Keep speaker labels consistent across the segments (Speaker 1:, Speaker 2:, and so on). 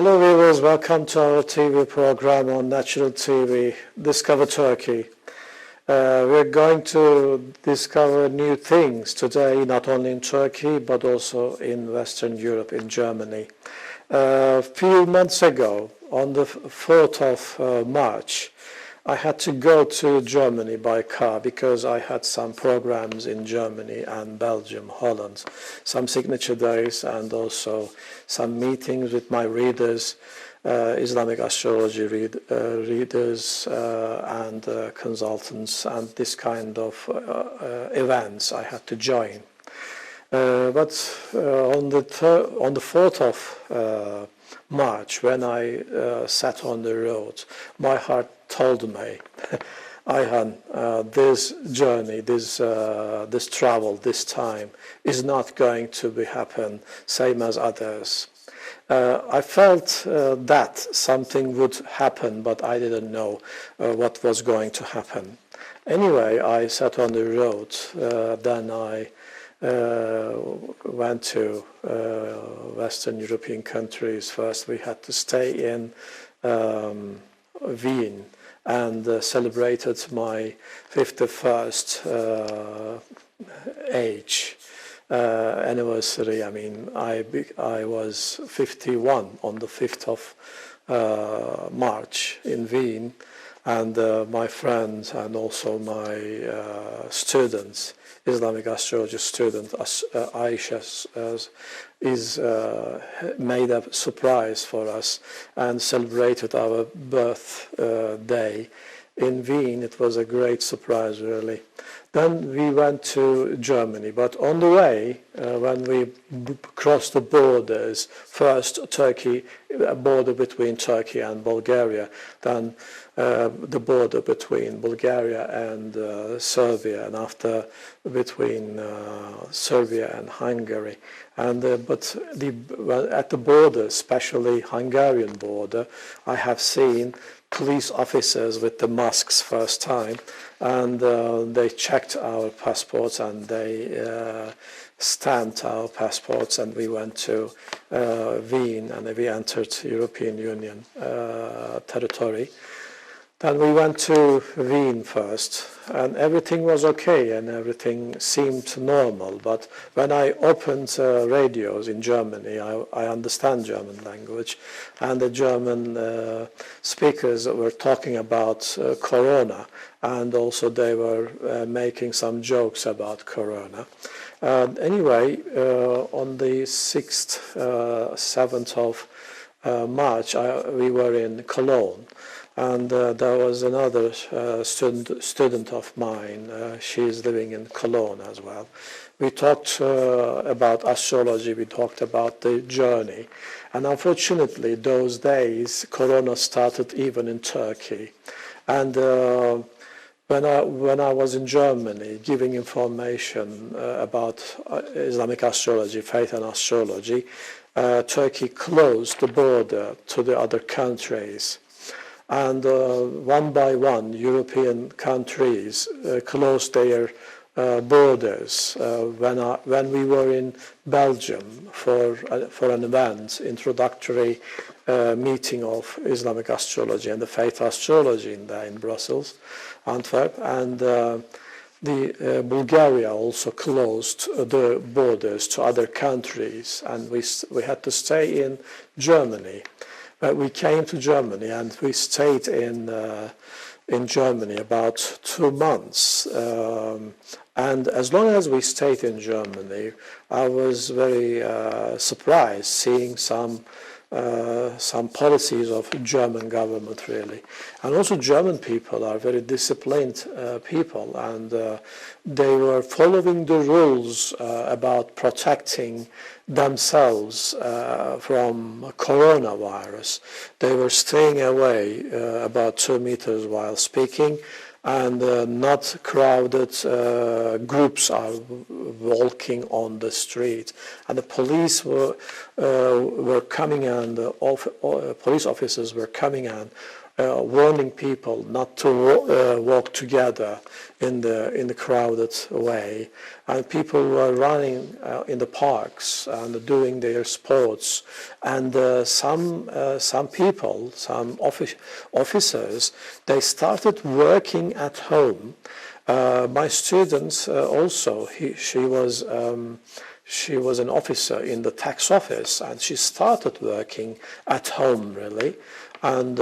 Speaker 1: Hello viewers, welcome to our TV program on National TV, Discover Turkey. We're going to discover new things today, not only in Turkey, but also in Western Europe, in Germany. A few months ago, on the 4th of March, I had to go to Germany by car because I had some programs in Germany and Belgium, Holland, some signature days and also some meetings with my readers, Islamic astrology readers and consultants, and this kind of events I had to join. But on the 4th of March, when I sat on the road, my heart told me, Ayhan, this journey, this travel, this time is not going to happen same as others. I felt that something would happen, but I didn't know what was going to happen. Anyway, I sat on the road, then I went to Western European countries. First, we had to stay in Wien and celebrated my 51st age anniversary. I mean, I was 51 on the 5th of March in Wien, and my friends and also my students, Islamic astrology student Aisha made a surprise for us and celebrated our birthday in Wien. It was a great surprise, really. Then we went to Germany, but on the way, when we crossed the borders, first Turkey, a border between Turkey and Bulgaria, then the border between Bulgaria and Serbia, and after between Serbia and Hungary. And but at the border, especially Hungarian border, I have seen police officers with the masks first time, and they checked our passports and they stamped our passports, and we went to Wien and we entered European Union territory. Then we went to Wien first, and everything was okay and everything seemed normal. But when I opened radios in Germany, I understand German language, and the German speakers were talking about Corona, and also they were making some jokes about Corona. Anyway, on the 6th, 7th of March, we were in Cologne. And there was another student of mine. She's living in Cologne as well. We talked about astrology. We talked about the journey. And unfortunately, those days, Corona started even in Turkey. And when I was in Germany giving information about Islamic astrology, faith and astrology, Turkey closed the border to the other countries. And one by one, European countries closed their borders. When we were in Belgium for an event, introductory meeting of Islamic astrology and the faith astrology in Brussels, Antwerp, and Bulgaria also closed the borders to other countries, and we had to stay in Germany. We came to Germany and we stayed in Germany about 2 months. And as long as we stayed in Germany, I was very surprised seeing some policies of German government, really. And also German people are very disciplined people, and they were following the rules about protecting themselves from coronavirus. They were staying away about 2 meters while speaking, and not crowded groups are walking on the street. And the police were coming, and police officers were coming and warning people not to walk together in the crowded way, and people were running in the parks and doing their sports, and some people, some officers, they started working at home. My students also, she was an officer in the tax office, and she started working at home really. And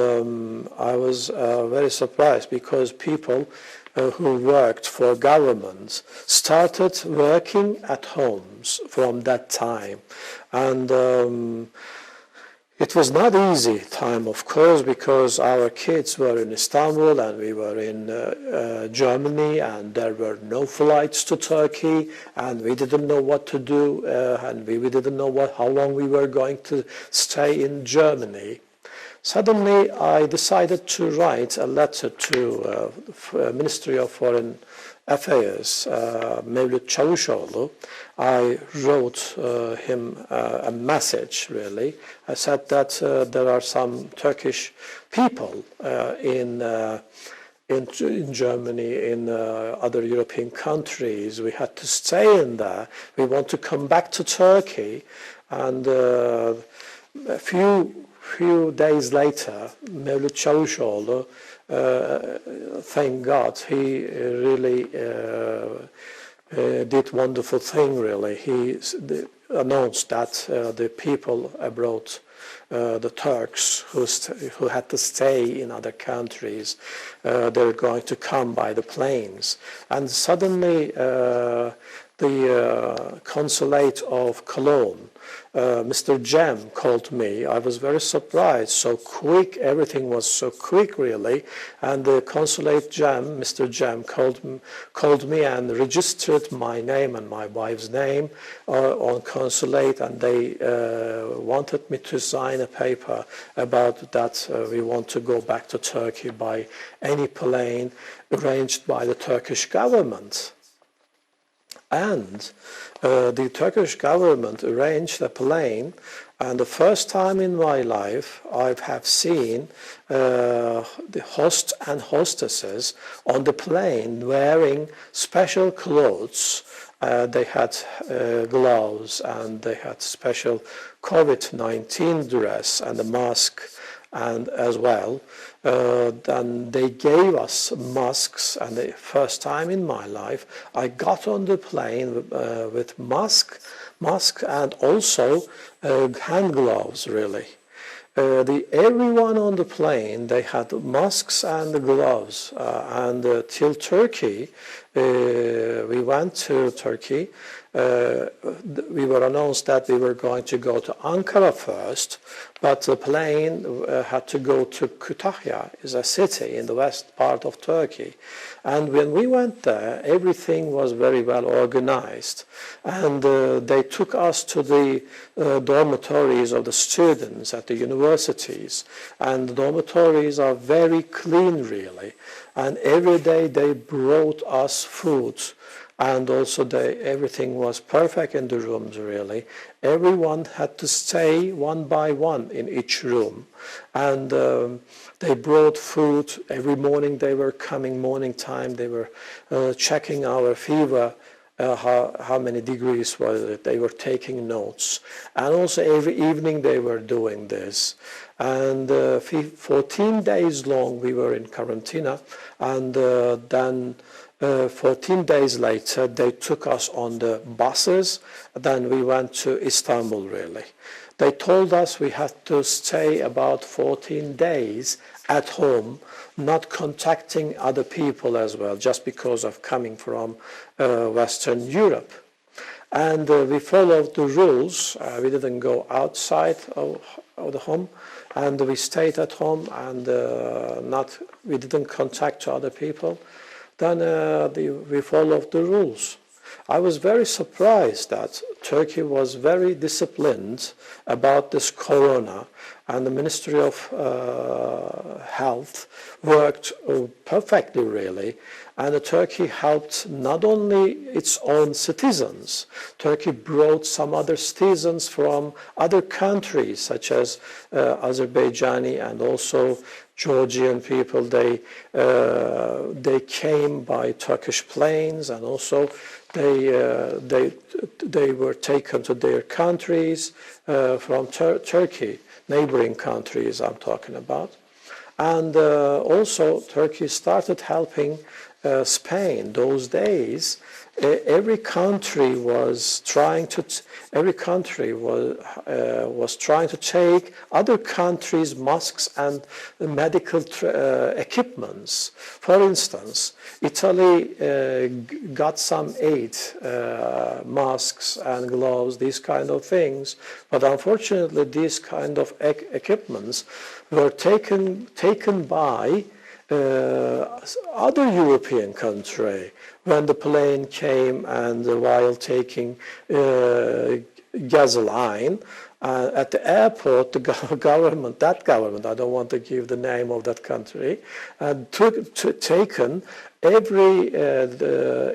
Speaker 1: I was very surprised because people who worked for governments started working at homes from that time. And it was not easy time, of course, because our kids were in Istanbul and we were in Germany, and there were no flights to Turkey, and we didn't know what to do, and we didn't know how long we were going to stay in Germany. Suddenly, I decided to write a letter to Ministry of Foreign Affairs, Mevlüt Çavuşoğlu. I wrote him a message, really. I said that there are some Turkish people in Germany, in other European countries. We had to stay in there. We want to come back to Turkey. And a few days later, Mevlüt Çavuşoğlu, thank God, he really did wonderful thing, really. He announced that the people abroad, the Turks who had to stay in other countries, they're going to come by the planes. And suddenly the consulate of Cologne, Mr. Cem called me. I was very surprised. So quick, everything was so quick, really. And the consulate Cem, Mr. Cem, called me and registered my name and my wife's name on consulate, and they wanted me to sign a paper about that we want to go back to Turkey by any plane arranged by the Turkish government. And the Turkish government arranged a plane, and the first time in my life I have seen the host and hostesses on the plane wearing special clothes. They had gloves, and they had special COVID-19 dress and a mask, and as well. Then they gave us masks, and the first time in my life I got on the plane with mask and also hand gloves, really. Everyone on the plane, they had masks and gloves, and till Turkey, we went to Turkey. We were announced that we were going to go to Ankara first, but the plane had to go to Kütahya, is a city in the west part of Turkey. And when we went there, everything was very well organized. And they took us to the dormitories of the students at the universities. And the dormitories are very clean, really. And every day they brought us food. And also everything was perfect in the rooms, really. Everyone had to stay one by one in each room. And they brought food. Every morning they were coming, morning time, they were checking our fever, how many degrees was it. They were taking notes. And also every evening they were doing this. And 14 days long we were in quarantine. And then 14 days later, they took us on the buses. Then we went to Istanbul, really. They told us we had to stay about 14 days at home, not contacting other people as well, just because of coming from Western Europe. And we followed the rules. We didn't go outside of the home, and we stayed at home, and we didn't contact other people. Then we followed the rules. I was very surprised that Turkey was very disciplined about this corona, and the Ministry of Health worked perfectly, really. And Turkey helped not only its own citizens. Turkey brought some other citizens from other countries, such as Azerbaijani and also Georgian people. They came by Turkish planes, and also they were taken to their countries from Turkey, neighboring countries I'm talking about. And also Turkey started helping Spain. Those days, every country was trying to take other countries' masks and medical equipments. For instance, Italy got some aid, masks and gloves, these kind of things. But unfortunately, these kind of equipments were taken by other European country when the plane came, and while taking gasoline at the airport, the government, I don't want to give the name of that country, taken every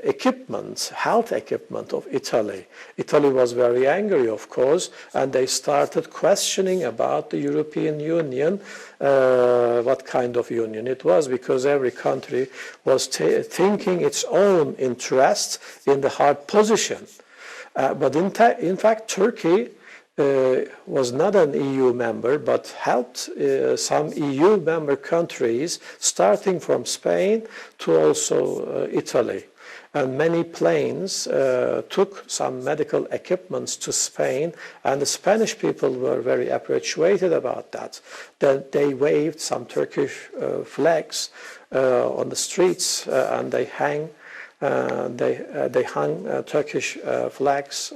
Speaker 1: equipment, health equipment of Italy. Italy was very angry, of course, and they started questioning about the European Union, what kind of union it was, because every country was thinking its own interest in the hard position. But in fact, Turkey was not an EU member, but helped some EU member countries, starting from Spain to also Italy. And many planes took some medical equipments to Spain, and the Spanish people were very appreciated about that. Then they waved some Turkish flags on the streets, and they hung Turkish flags.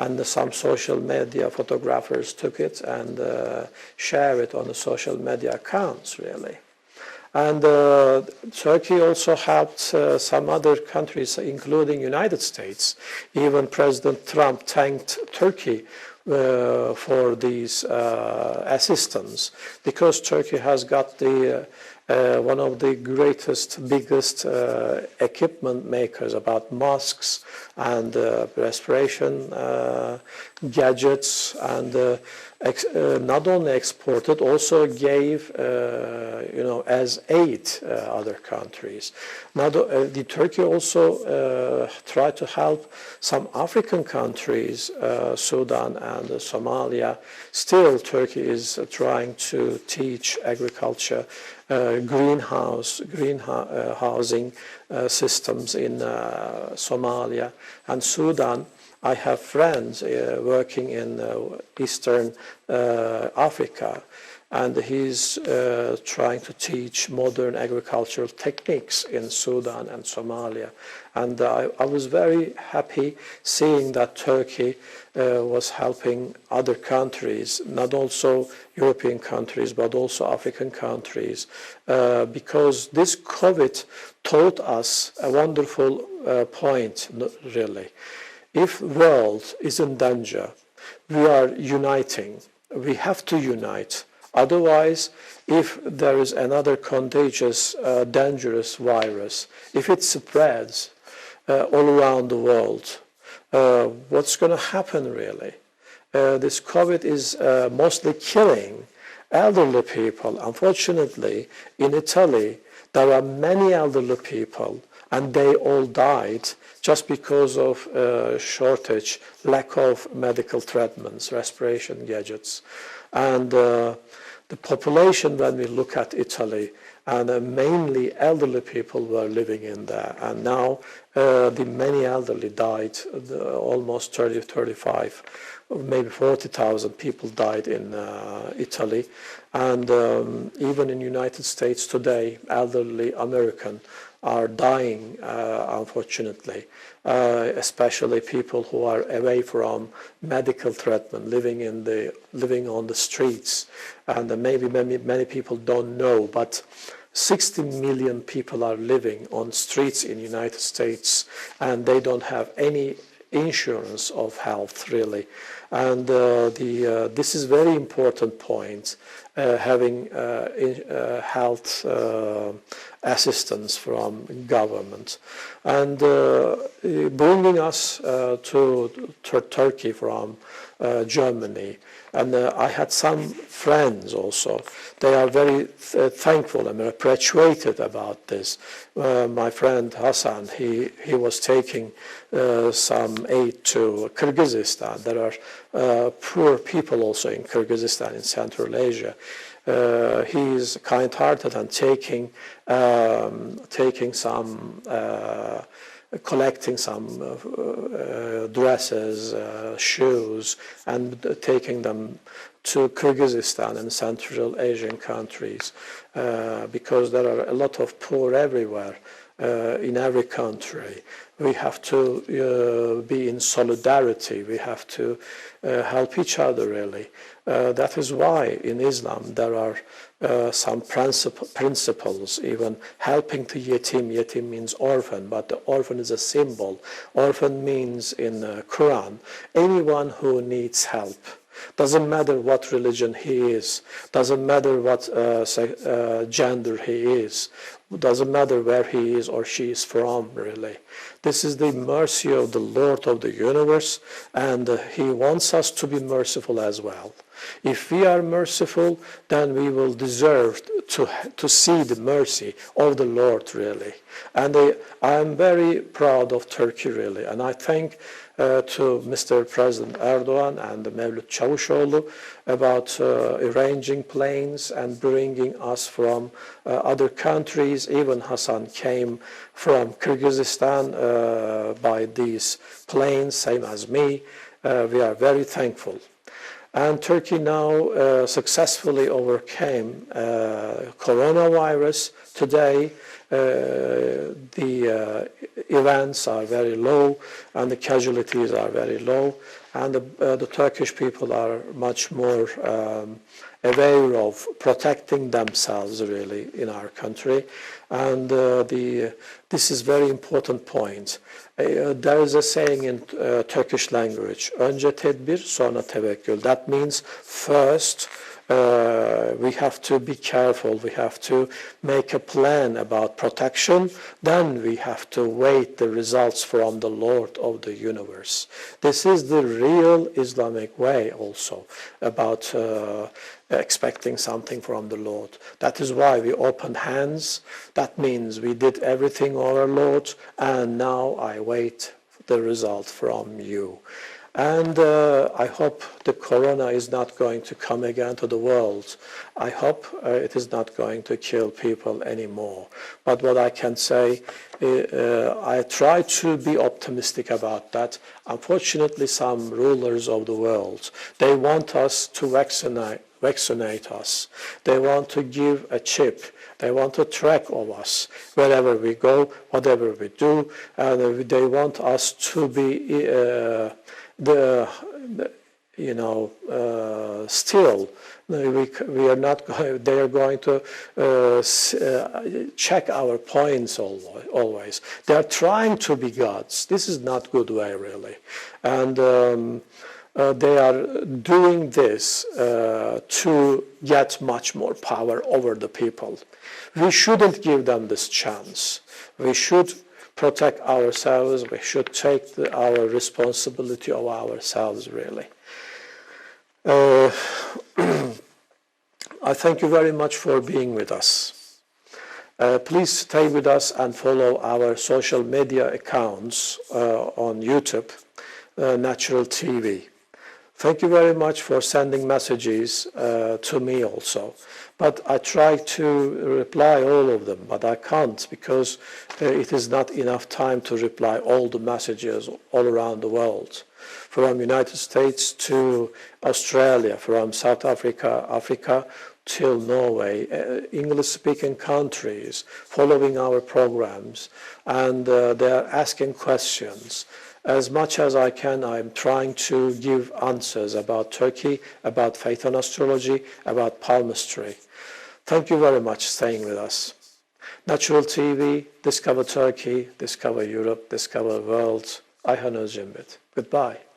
Speaker 1: And some social media photographers took it and share it on the social media accounts, really. And Turkey also helped some other countries, including United States. Even President Trump thanked Turkey for these assistance, because Turkey has got the one of the biggest equipment makers about masks and respiration gadgets, and not only exported, also gave, as aid other countries. Now, the Turkey also tried to help some African countries, Sudan and Somalia. Still, Turkey is trying to teach agriculture, greenhousing systems in Somalia and Sudan. I have friends working in Eastern Africa, and he's trying to teach modern agricultural techniques in Sudan and Somalia. And I was very happy seeing that Turkey was helping other countries, not also European countries, but also African countries, because this COVID taught us a wonderful point, really. If the world is in danger, we are uniting. We have to unite. Otherwise, if there is another contagious, dangerous virus, if it spreads all around the world, what's going to happen, really? This COVID is mostly killing elderly people. Unfortunately, in Italy, there are many elderly people, and they all died just because of shortage, lack of medical treatments, respiration gadgets. And the population, when we look at Italy, and mainly elderly people were living in there. And now the many elderly died, almost 30, 35, maybe 40,000 people died in Italy. And even in the United States today, elderly American are dying, unfortunately, especially people who are away from medical treatment, living on the streets. And maybe many people don't know, but 60 million people are living on streets in the United States, and they don't have any insurance of health, really. And this is very important point, having health assistance from government. And bringing us to Turkey from Germany. And I had some friends also. They are very thankful and appreciated about this. My friend Hassan, he was taking some aid to Kyrgyzstan. There are poor people also in Kyrgyzstan, in Central Asia. He is kind-hearted and taking some, collecting some dresses, shoes, and taking them to Kyrgyzstan and Central Asian countries, because there are a lot of poor everywhere, in every country. We have to be in solidarity. We have to help each other, really. That is why in Islam there are some principles, even helping the yatim. Yatim means orphan, but the orphan is a symbol. Orphan means in the Quran, anyone who needs help. Doesn't matter what religion he is, doesn't matter what gender he is, doesn't matter where he is or she is from, really. This is the mercy of the Lord of the universe, and he wants us to be merciful as well. If we are merciful, then we will deserve to see the mercy of the Lord, really. And I am very proud of Turkey, really, and I thank to Mr. President Erdogan and Mevlut Çavuşoğlu about arranging planes and bringing us from other countries. Even Hassan came from Kyrgyzstan by these planes, same as me. We are very thankful. And Turkey now successfully overcame coronavirus. Today, the events are very low and the casualties are very low, and the Turkish people are much more aware of protecting themselves, really, in our country. And this is very important point. There is a saying in Turkish language, önce tedbir, sonra tevekkül. That means first we have to be careful, we have to make a plan about protection, then we have to wait the results from the Lord of the universe. This is the real Islamic way also about expecting something from the Lord. That is why we open hands. That means we did everything, our Lord, and now I wait the result from you. And I hope the corona is not going to come again to the world. I hope it is not going to kill people anymore. But what I can say, I try to be optimistic about that. Unfortunately, some rulers of the world, they want us to vaccinate us. They want to give a chip. They want to track of us wherever we go, whatever we do, and they want us to be still. We are not going. They are going to check our points always. They are trying to be gods. This is not good way, really, and they are doing this to get much more power over the people. We shouldn't give them this chance. We should protect ourselves. We should take our responsibility of ourselves, really. I thank you very much for being with us. Please stay with us and follow our social media accounts on YouTube, Natural TV. Thank you very much for sending messages to me also. But I try to reply all of them, but I can't because it is not enough time to reply all the messages all around the world. From United States to Australia, from South Africa till Norway, English-speaking countries following our programs, and they are asking questions. As much as I can, I'm trying to give answers about Turkey, about faith and astrology, about palmistry. Thank you very much for staying with us. Natural TV, discover Turkey, discover Europe, discover the world. Ayhan Özcimbit. Goodbye.